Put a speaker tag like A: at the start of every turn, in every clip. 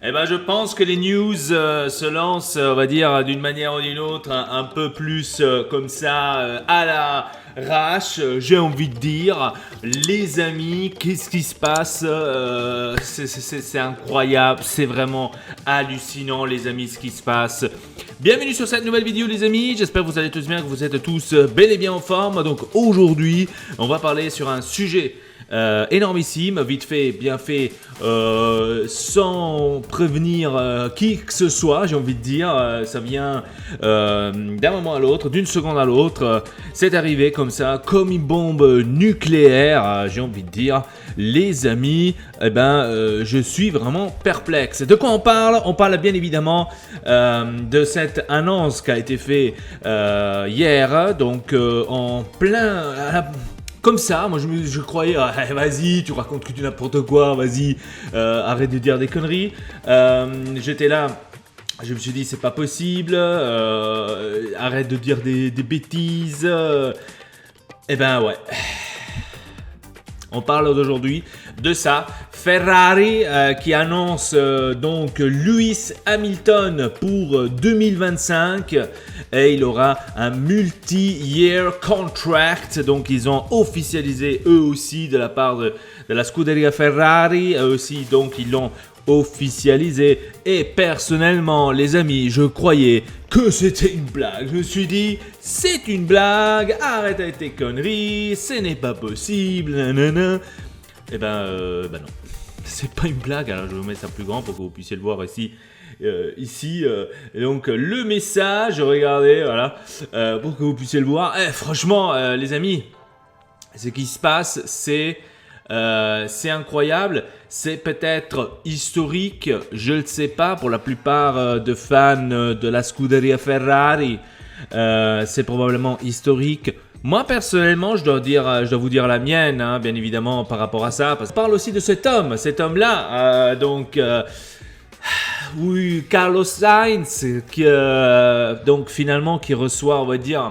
A: Eh ben, je pense que les news se lancent, on va dire, d'une manière ou d'une autre, un peu plus comme ça, à la rage, j'ai envie de dire. Les amis, qu'est-ce qui se passe c'est incroyable, c'est vraiment hallucinant, les amis, ce qui se passe. Bienvenue sur cette nouvelle vidéo, les amis. J'espère que vous allez tous bien, que vous êtes tous bel et bien en forme. Donc aujourd'hui, on va parler sur un sujet énormissime, vite fait, bien fait, sans prévenir qui que ce soit, j'ai envie de dire. Ça vient d'un moment à l'autre, d'une seconde à l'autre. C'est arrivé comme ça, comme une bombe nucléaire, j'ai envie de dire. Les amis, je suis vraiment perplexe. De quoi on parle? On parle bien évidemment de cette annonce qui a été faite hier, donc en plein... Comme ça, moi je croyais, vas-y, tu racontes que tu n'importe quoi, vas-y, arrête de dire des conneries. J'étais là, je me suis dit, c'est pas possible, arrête de dire des bêtises. Eh ben ouais. On parle d'aujourd'hui de ça. Ferrari qui annonce donc Lewis Hamilton pour 2025 et il aura un multi-year contract. Donc ils ont officialisé eux aussi de la part de la Scuderia Ferrari. Eux aussi donc ils l'ont officialisé. Et personnellement les amis, je croyais que c'était une blague. Je me suis dit, c'est une blague, arrête avec tes conneries, ce n'est pas possible, nanana. Eh ben non, c'est pas une blague. Alors je vais vous mettre ça plus grand pour que vous puissiez le voir ici. Et donc le message, regardez, voilà, pour que vous puissiez le voir. Franchement, les amis, ce qui se passe, c'est incroyable, c'est peut-être historique, je ne le sais pas, pour la plupart de fans de la Scuderia Ferrari, c'est probablement historique. Moi personnellement, je dois vous dire la mienne, hein, bien évidemment, par rapport à ça, parce qu'on parle aussi de cet homme-là, oui, Carlos Sainz, donc finalement qui reçoit, on va dire,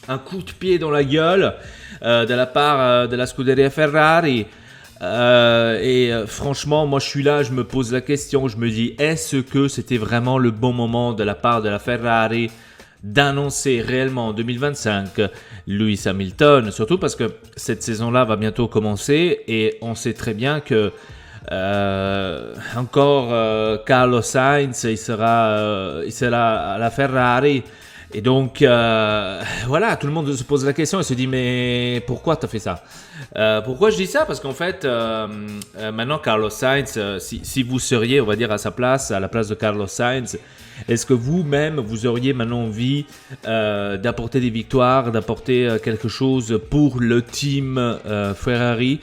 A: un coup de pied dans la gueule de la part de la Scuderia Ferrari. Franchement, moi je suis là, je me pose la question, je me dis, est-ce que c'était vraiment le bon moment de la part de la Ferrari d'annoncer réellement en 2025 Lewis Hamilton, surtout parce que cette saison-là va bientôt commencer et on sait très bien que Carlos Sainz, il sera à la Ferrari. Et donc, voilà, tout le monde se pose la question et se dit, mais pourquoi tu as fait ça? Pourquoi je dis ça? Parce qu'en fait, maintenant, Carlos Sainz, si vous seriez, on va dire, à la place de Carlos Sainz, est-ce que vous-même, vous auriez maintenant envie d'apporter des victoires, d'apporter quelque chose pour le team Ferrari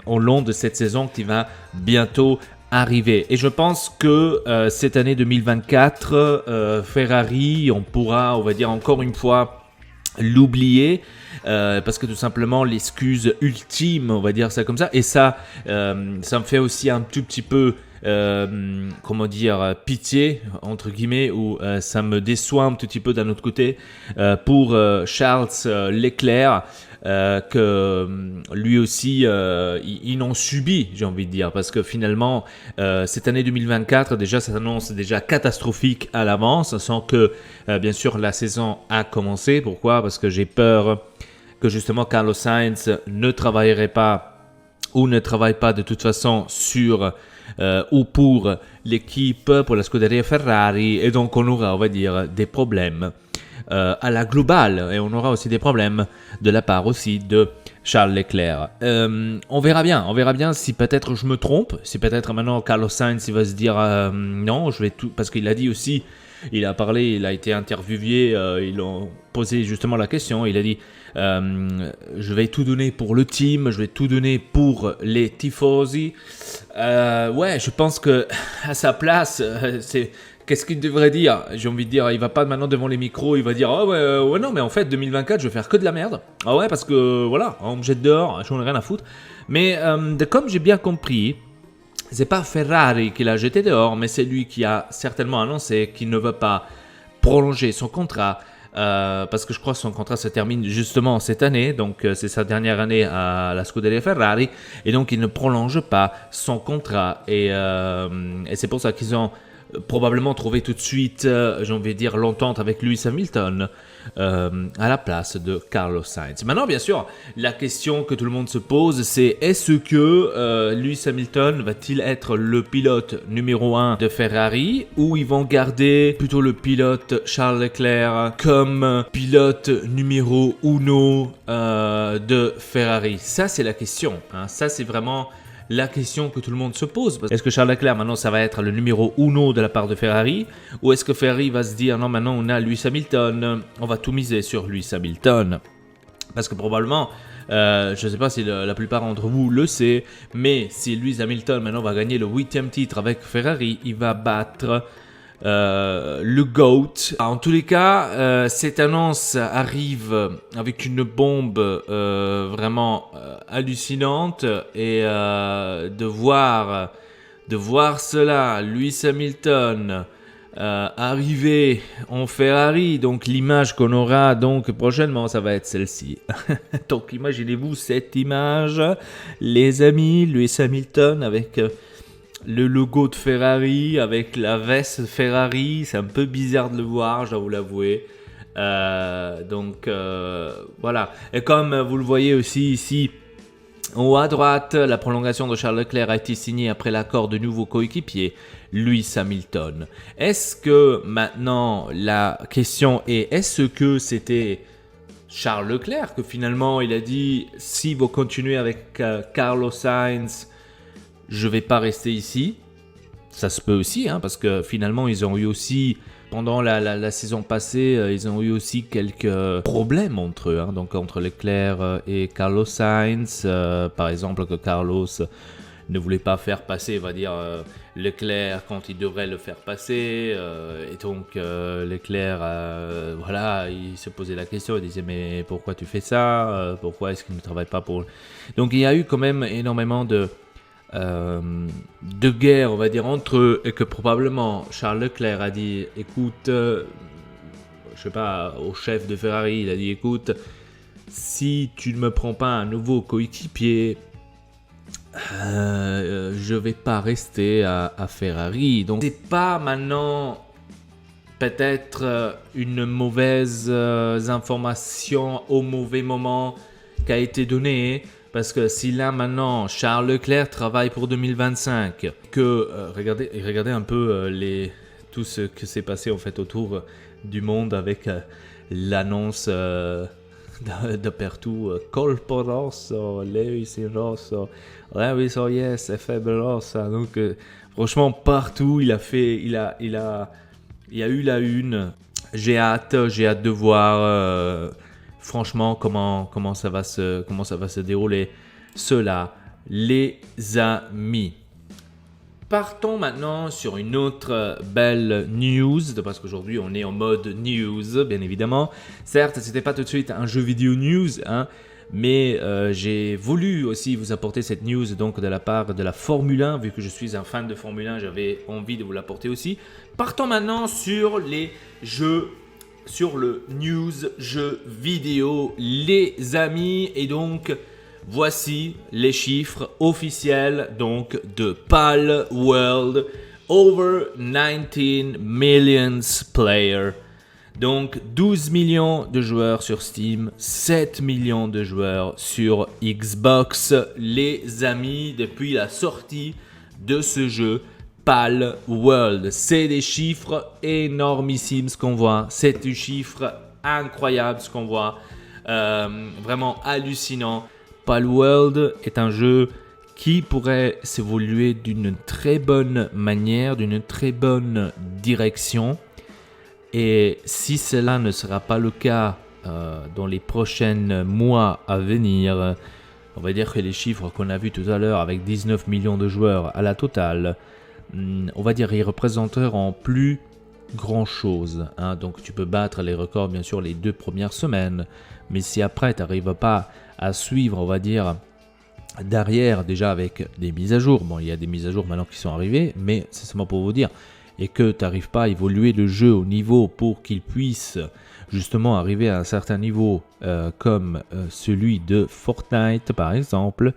A: au long de cette saison qui va bientôt arriver? Et je pense que cette année 2024, Ferrari, on pourra, on va dire encore une fois, l'oublier parce que tout simplement l'excuse ultime, on va dire ça comme ça, et ça me fait aussi un tout petit peu pitié entre guillemets, ou ça me déçoit un tout petit peu d'un autre côté pour Charles Leclerc, que lui aussi il en subit, j'ai envie de dire, parce que finalement cette année 2024 déjà ça s'annonce déjà catastrophique à l'avance, sans que bien sûr la saison a commencé. Pourquoi? Parce que j'ai peur que justement Carlos Sainz ne travaillerait pas ou ne travaille pas de toute façon sur ou pour l'équipe, pour la Scuderia Ferrari, et donc on aura, on va dire, des problèmes à la globale, et on aura aussi des problèmes de la part aussi de Charles Leclerc. On verra bien si peut-être je me trompe, si peut-être maintenant Carlos Sainz il va se dire non, je vais tout, parce qu'il a dit aussi, il a parlé, il a été interviewé, ils ont posé justement la question, il a dit je vais tout donner pour le team, je vais tout donner pour les tifosi. Ouais, je pense que à sa place, qu'est-ce qu'il devrait dire? J'ai envie de dire, il va pas maintenant devant les micros, il va dire ouais non, mais en fait 2024 je vais faire que de la merde. Ah ouais, parce que voilà, on me jette dehors, j'en ai rien à foutre. Mais comme j'ai bien compris, c'est pas Ferrari qui l'a jeté dehors, mais c'est lui qui a certainement annoncé qu'il ne veut pas prolonger son contrat parce que je crois que son contrat se termine justement cette année, donc c'est sa dernière année à la Scuderia Ferrari, et donc il ne prolonge pas son contrat, et c'est pour ça qu'ils ont probablement trouvé tout de suite, j'ai envie de dire, l'entente avec Lewis Hamilton à la place de Carlos Sainz. Maintenant, bien sûr, la question que tout le monde se pose, c'est est-ce que Lewis Hamilton va-t-il être le pilote numéro 1 de Ferrari, ou ils vont garder plutôt le pilote Charles Leclerc comme pilote numéro 1 de Ferrari? Ça, c'est la question. Hein. Ça, c'est vraiment la question que tout le monde se pose. Est-ce que Charles Leclerc, maintenant, ça va être le numéro 1 de la part de Ferrari? Ou est-ce que Ferrari va se dire, non, maintenant, on a Lewis Hamilton, on va tout miser sur Lewis Hamilton? Parce que probablement, je ne sais pas si la plupart d'entre vous le sait, mais si Lewis Hamilton, maintenant, va gagner le 8e titre avec Ferrari, il va battre le GOAT. En tous les cas, cette annonce arrive avec une bombe vraiment hallucinante, et de voir cela, Lewis Hamilton arriver en Ferrari, donc l'image qu'on aura donc prochainement, ça va être celle-ci. Donc imaginez-vous cette image, les amis, Lewis Hamilton avec le logo de Ferrari, avec la veste Ferrari. C'est un peu bizarre de le voir, je dois vous l'avouer. Donc voilà. Et comme vous le voyez aussi ici, en haut à droite, la prolongation de Charles Leclerc a été signée après l'accord de nouveau coéquipier, Lewis Hamilton. Est-ce que maintenant, la question est, est-ce que c'était Charles Leclerc que finalement il a dit, si vous continuez avec Carlos Sainz, je vais pas rester ici? Ça se peut aussi, hein, parce que finalement, ils ont eu aussi, pendant la saison passée, ils ont eu aussi quelques problèmes entre eux, hein, donc entre Leclerc et Carlos Sainz. Par exemple, que Carlos ne voulait pas faire passer, on va dire, Leclerc quand il devrait le faire passer. Et donc, Leclerc, voilà, il se posait la question, il disait, mais pourquoi tu fais ça? Pourquoi est-ce qu'il ne travaille pas pour... Donc, il y a eu quand même énormément de guerre, on va dire, entre eux, et que probablement Charles Leclerc a dit, écoute, je sais pas, au chef de Ferrari, il a dit, écoute, si tu ne me prends pas un nouveau coéquipier, je vais pas rester à Ferrari. Donc c'est pas maintenant peut-être une mauvaise information au mauvais moment qui a été donnée. Parce que si là maintenant Charles Leclerc travaille pour 2025, que regardez un peu tout ce que s'est passé en fait autour du monde avec l'annonce de partout, Colpo Rosso, Lewis Rosso, yes, Rossa. Donc franchement partout il y a eu la une. J'ai hâte de voir. Franchement, comment ça va se dérouler cela, les amis. Partons maintenant sur une autre belle news, parce qu'aujourd'hui on est en mode news, bien évidemment. Certes, c'était pas tout de suite un jeu vidéo news, hein, mais j'ai voulu aussi vous apporter cette news donc de la part de la Formule 1, vu que je suis un fan de Formule 1, j'avais envie de vous l'apporter aussi. Partons maintenant sur les jeux. Sur le news jeux vidéo, les amis, et donc voici les chiffres officiels donc de PAL World, over 19 millions players, donc 12 millions de joueurs sur Steam, 7 millions de joueurs sur Xbox, les amis, depuis la sortie de ce jeu. PAL World, c'est des chiffres énormissimes ce qu'on voit, c'est des chiffres incroyables ce qu'on voit, vraiment hallucinant. PAL World est un jeu qui pourrait s'évoluer d'une très bonne manière, d'une très bonne direction, et si cela ne sera pas le cas dans les prochains mois à venir, on va dire que les chiffres qu'on a vus tout à l'heure avec 19 millions de joueurs à la totale, on va dire, ils représenteront plus grand chose, hein. Donc tu peux battre les records bien sûr les 2 premières semaines, mais si après tu n'arrives pas à suivre, on va dire, derrière, déjà avec des mises à jour, bon il y a des mises à jour maintenant qui sont arrivées, mais c'est seulement pour vous dire, et que tu n'arrives pas à évoluer le jeu au niveau pour qu'il puisse justement arriver à un certain niveau comme celui de Fortnite par exemple,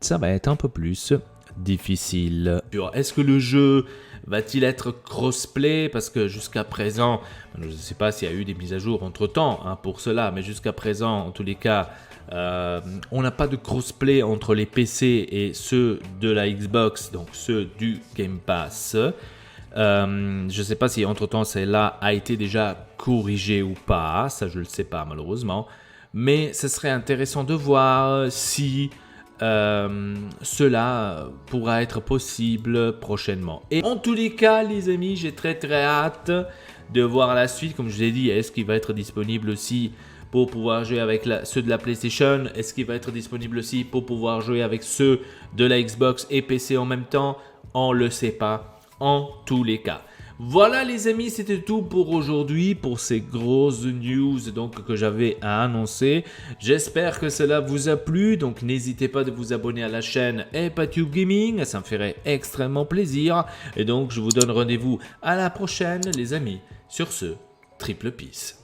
A: ça va être un peu plus difficile. Est-ce que le jeu va-t-il être crossplay? Parce que jusqu'à présent, je ne sais pas s'il y a eu des mises à jour entre-temps pour cela, mais jusqu'à présent, en tous les cas, on n'a pas de crossplay entre les PC et ceux de la Xbox, donc ceux du Game Pass. Je ne sais pas si entre-temps celle-là a été déjà corrigée ou pas, ça je ne le sais pas malheureusement, mais ce serait intéressant de voir si cela pourra être possible prochainement. Et en tous les cas les amis, j'ai très hâte de voir la suite. Comme je vous ai dit, est-ce qu'il va être disponible aussi pour pouvoir jouer avec ceux de la PlayStation? Est-ce qu'il va être disponible aussi pour pouvoir jouer avec ceux de la Xbox et PC en même temps? On ne le sait pas en tous les cas. Voilà les amis, c'était tout pour aujourd'hui, pour ces grosses news donc, que j'avais à annoncer. J'espère que cela vous a plu, donc n'hésitez pas de vous abonner à la chaîne Epatube Gaming, ça me ferait extrêmement plaisir. Et donc je vous donne rendez-vous à la prochaine les amis. Sur ce, triple peace.